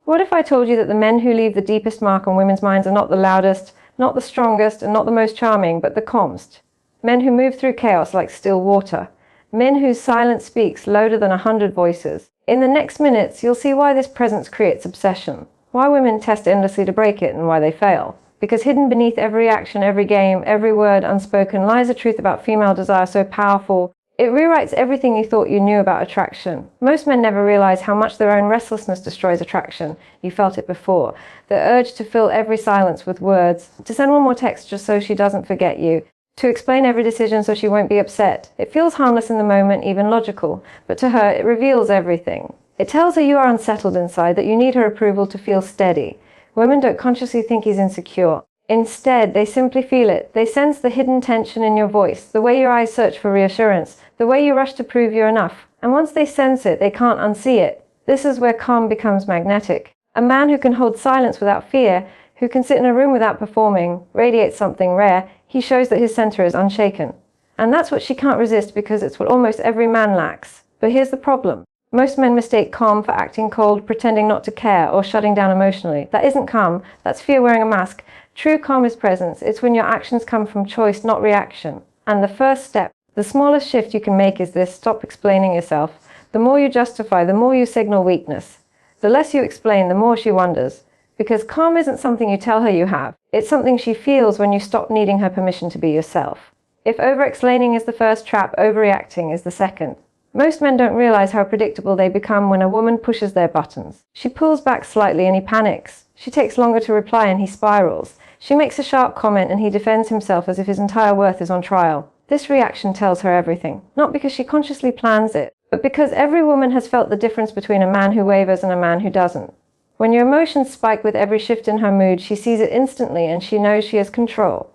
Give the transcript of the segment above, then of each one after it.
What if I told you that the men who leave the deepest mark on women's minds are not the loudest, not the strongest, and not the most charming, but the calmest? Men who move through chaos like still water. Men whose silence speaks louder than 100 voices. In the next minutes, you'll see why this presence creates obsession, why women test endlessly to break it, and why they fail. Because hidden beneath every action, every game, every word unspoken lies a truth about female desire so powerful, it rewrites everything you thought you knew about attraction. Most men never realize how much their own restlessness destroys attraction. You felt it before. The urge to fill every silence with words, to send one more text just so she doesn't forget you, to explain every decision so she won't be upset. It feels harmless in the moment, even logical, but to her it reveals everything. It tells her you are unsettled inside, that you need her approval to feel steady. Women don't consciously think he's insecure. Instead, they simply feel it. They sense the hidden tension in your voice, the way your eyes search for reassurance, the way you rush to prove you're enough. And once they sense it, they can't unsee it. This is where calm becomes magnetic. A man who can hold silence without fear, who can sit in a room without performing, radiates something rare. He shows that his center is unshaken. And that's what she can't resist, because it's what almost every man lacks. But here's the problem. Most men mistake calm for acting cold, pretending not to care, or shutting down emotionally. That isn't calm. That's fear wearing a mask. True calm is presence. It's when your actions come from choice, not reaction. And the first step, the smallest shift you can make is this: stop explaining yourself. The more you justify, the more you signal weakness. The less you explain, the more she wonders. Because calm isn't something you tell her you have. It's something she feels when you stop needing her permission to be yourself. If over-explaining is the first trap, overreacting is the second. Most men don't realize how predictable they become when a woman pushes their buttons. She pulls back slightly and he panics. She takes longer to reply and he spirals. She makes a sharp comment and he defends himself as if his entire worth is on trial. This reaction tells her everything, not because she consciously plans it, but because every woman has felt the difference between a man who wavers and a man who doesn't. When your emotions spike with every shift in her mood, she sees it instantly and she knows she has control.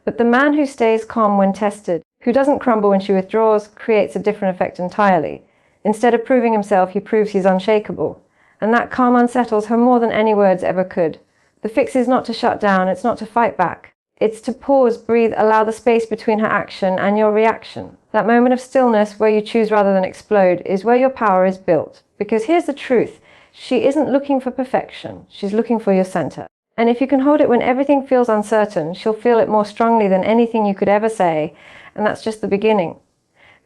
But the man who stays calm when tested, who doesn't crumble when she withdraws, creates a different effect entirely. Instead of proving himself, he proves he's unshakable. And that calm unsettles her more than any words ever could. The fix is not to shut down, it's not to fight back. It's to pause, breathe, allow the space between her action and your reaction. That moment of stillness where you choose rather than explode is where your power is built. Because here's the truth. She isn't looking for perfection. She's looking for your center. And if you can hold it when everything feels uncertain, she'll feel it more strongly than anything you could ever say. And that's just the beginning.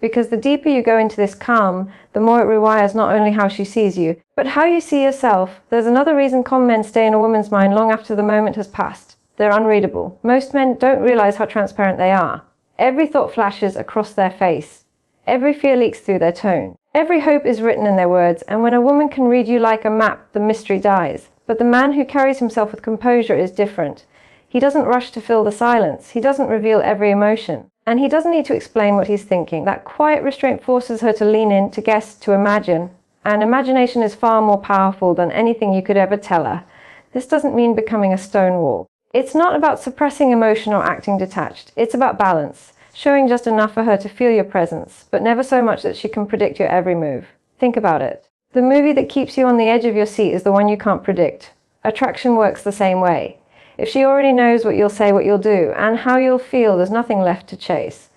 Because the deeper you go into this calm, the more it rewires not only how she sees you, but how you see yourself. There's another reason calm men stay in a woman's mind long after the moment has passed. They're unreadable. Most men don't realize how transparent they are. Every thought flashes across their face. Every fear leaks through their tone. Every hope is written in their words, and when a woman can read you like a map, the mystery dies. But the man who carries himself with composure is different. He doesn't rush to fill the silence. He doesn't reveal every emotion. And he doesn't need to explain what he's thinking. That quiet restraint forces her to lean in, to guess, to imagine. And imagination is far more powerful than anything you could ever tell her. This doesn't mean becoming a stone wall. It's not about suppressing emotion or acting detached. It's about balance. Showing just enough for her to feel your presence, but never so much that she can predict your every move. Think about it. The movie that keeps you on the edge of your seat is the one you can't predict. Attraction works the same way. If she already knows what you'll say, what you'll do, and how you'll feel, there's nothing left to chase.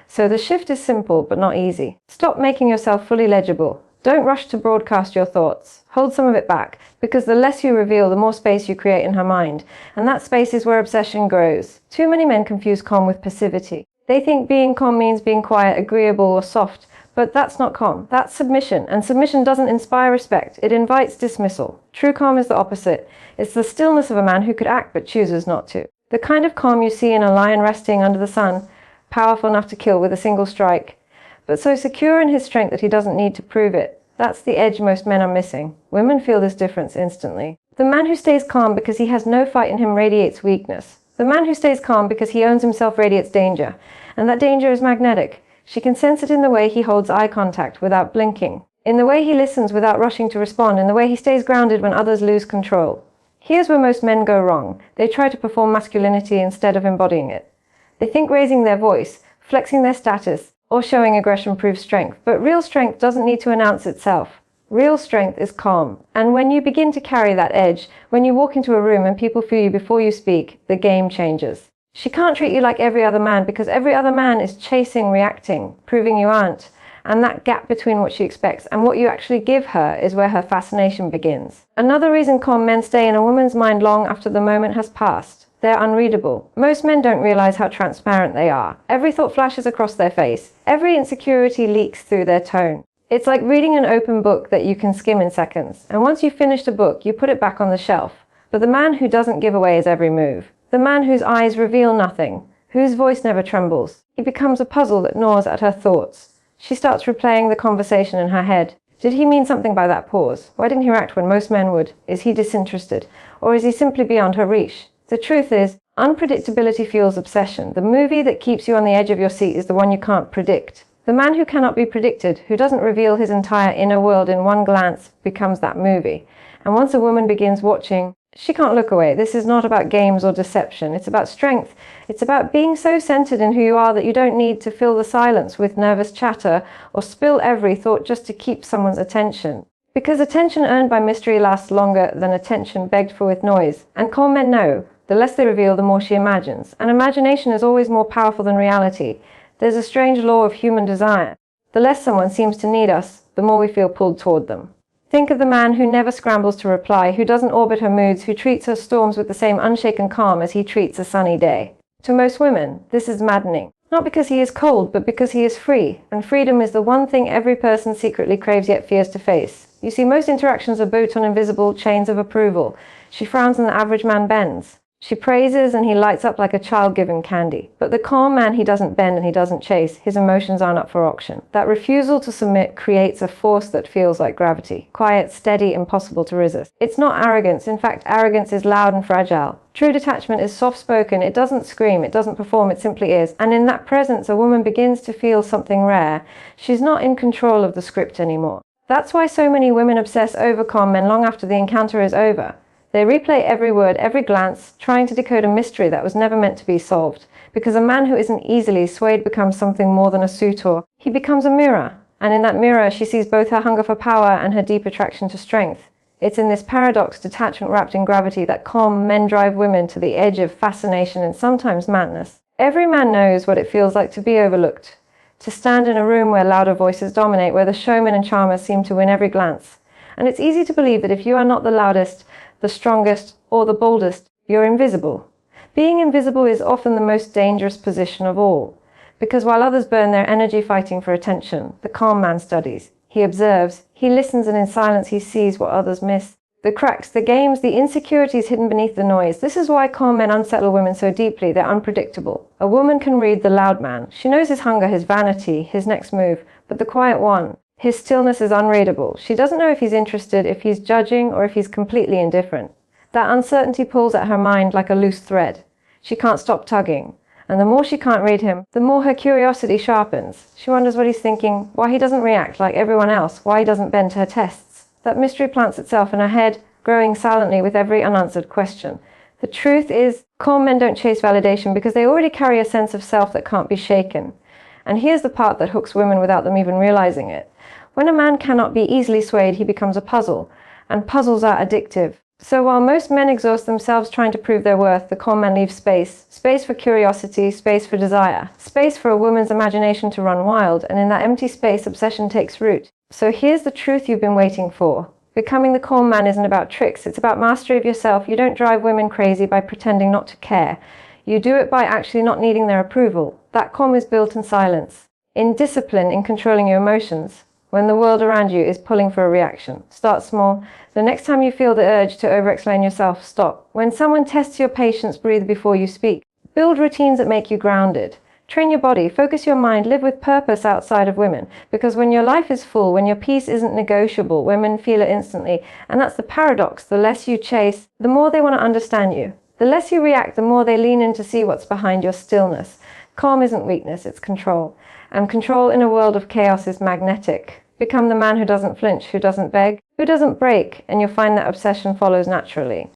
So the shift is simple, but not easy. Stop making yourself fully legible. Don't rush to broadcast your thoughts. Hold some of it back, because the less you reveal, the more space you create in her mind. And that space is where obsession grows. Too many men confuse calm with passivity. They think being calm means being quiet, agreeable, or soft, but that's not calm. That's submission, and submission doesn't inspire respect. It invites dismissal. True calm is the opposite. It's the stillness of a man who could act but chooses not to. The kind of calm you see in a lion resting under the sun, powerful enough to kill with a single strike, but so secure in his strength that he doesn't need to prove it. That's the edge most men are missing. Women feel this difference instantly. The man who stays calm because he has no fight in him radiates weakness. The man who stays calm because he owns himself radiates danger. And that danger is magnetic. She can sense it in the way he holds eye contact without blinking, in the way he listens without rushing to respond, in the way he stays grounded when others lose control. Here's where most men go wrong. They try to perform masculinity instead of embodying it. They think raising their voice, flexing their status, or showing aggression proves strength. But real strength doesn't need to announce itself. Real strength is calm. And when you begin to carry that edge, when you walk into a room and people feel you before you speak, the game changes. She can't treat you like every other man because every other man is chasing, reacting, proving you aren't. And that gap between what she expects and what you actually give her is where her fascination begins. Another reason calm men stay in a woman's mind long after the moment has passed. They're unreadable. Most men don't realize how transparent they are. Every thought flashes across their face. Every insecurity leaks through their tone. It's like reading an open book that you can skim in seconds. And once you've finished a book, you put it back on the shelf. But the man who doesn't give away his every move, the man whose eyes reveal nothing, whose voice never trembles, he becomes a puzzle that gnaws at her thoughts. She starts replaying the conversation in her head. Did he mean something by that pause? Why didn't he react when most men would? Is he disinterested? Or is he simply beyond her reach? The truth is, unpredictability fuels obsession. The movie that keeps you on the edge of your seat is the one you can't predict. The man who cannot be predicted, who doesn't reveal his entire inner world in one glance, becomes that movie. And once a woman begins watching, she can't look away. This is not about games or deception. It's about strength. It's about being so centered in who you are that you don't need to fill the silence with nervous chatter or spill every thought just to keep someone's attention. Because attention earned by mystery lasts longer than attention begged for with noise. And calm men know, the less they reveal, the more she imagines. And imagination is always more powerful than reality. There's a strange law of human desire. The less someone seems to need us, the more we feel pulled toward them. Think of the man who never scrambles to reply, who doesn't orbit her moods, who treats her storms with the same unshaken calm as he treats a sunny day. To most women, this is maddening. Not because he is cold, but because he is free. And freedom is the one thing every person secretly craves yet fears to face. You see, most interactions are built on invisible chains of approval. She frowns and the average man bends. She praises and he lights up like a child given candy. But the calm man, he doesn't bend and he doesn't chase. His emotions aren't up for auction. That refusal to submit creates a force that feels like gravity. Quiet, steady, impossible to resist. It's not arrogance. In fact, arrogance is loud and fragile. True detachment is soft-spoken. It doesn't scream. It doesn't perform. It simply is. And in that presence, a woman begins to feel something rare. She's not in control of the script anymore. That's why so many women obsess over calm men long after the encounter is over. They replay every word, every glance, trying to decode a mystery that was never meant to be solved. Because a man who isn't easily swayed becomes something more than a suitor. He becomes a mirror. And in that mirror, she sees both her hunger for power and her deep attraction to strength. It's in this paradox, detachment wrapped in gravity, that calm men drive women to the edge of fascination and sometimes madness. Every man knows what it feels like to be overlooked. To stand in a room where louder voices dominate, where the showman and charmer seem to win every glance. And it's easy to believe that if you are not the loudest, the strongest, or the boldest, you're invisible. Being invisible is often the most dangerous position of all, because while others burn their energy fighting for attention, the calm man studies. He observes, he listens, and in silence he sees what others miss. The cracks, the games, the insecurities hidden beneath the noise. This is why calm men unsettle women so deeply. They're unpredictable. A woman can read the loud man. She knows his hunger, his vanity, his next move, but the quiet one, his stillness is unreadable. She doesn't know if he's interested, if he's judging, or if he's completely indifferent. That uncertainty pulls at her mind like a loose thread. She can't stop tugging. And the more she can't read him, the more her curiosity sharpens. She wonders what he's thinking, why he doesn't react like everyone else, why he doesn't bend to her tests. That mystery plants itself in her head, growing silently with every unanswered question. The truth is, calm men don't chase validation because they already carry a sense of self that can't be shaken. And here's the part that hooks women without them even realizing it. When a man cannot be easily swayed, he becomes a puzzle, and puzzles are addictive. So while most men exhaust themselves trying to prove their worth, the calm man leaves space. Space for curiosity, space for desire, space for a woman's imagination to run wild, and in that empty space, obsession takes root. So here's the truth you've been waiting for. Becoming the calm man isn't about tricks, it's about mastery of yourself. You don't drive women crazy by pretending not to care. You do it by actually not needing their approval. That calm is built in silence, in discipline, in controlling your emotions. When the world around you is pulling for a reaction. Start small. The next time you feel the urge to over-explain yourself, stop. When someone tests your patience, breathe before you speak. Build routines that make you grounded. Train your body, focus your mind, live with purpose outside of women. Because when your life is full, when your peace isn't negotiable, women feel it instantly. And that's the paradox. The less you chase, the more they want to understand you. The less you react, the more they lean in to see what's behind your stillness. Calm isn't weakness, it's control. And control in a world of chaos is magnetic. Become the man who doesn't flinch, who doesn't beg, who doesn't break, and you'll find that obsession follows naturally.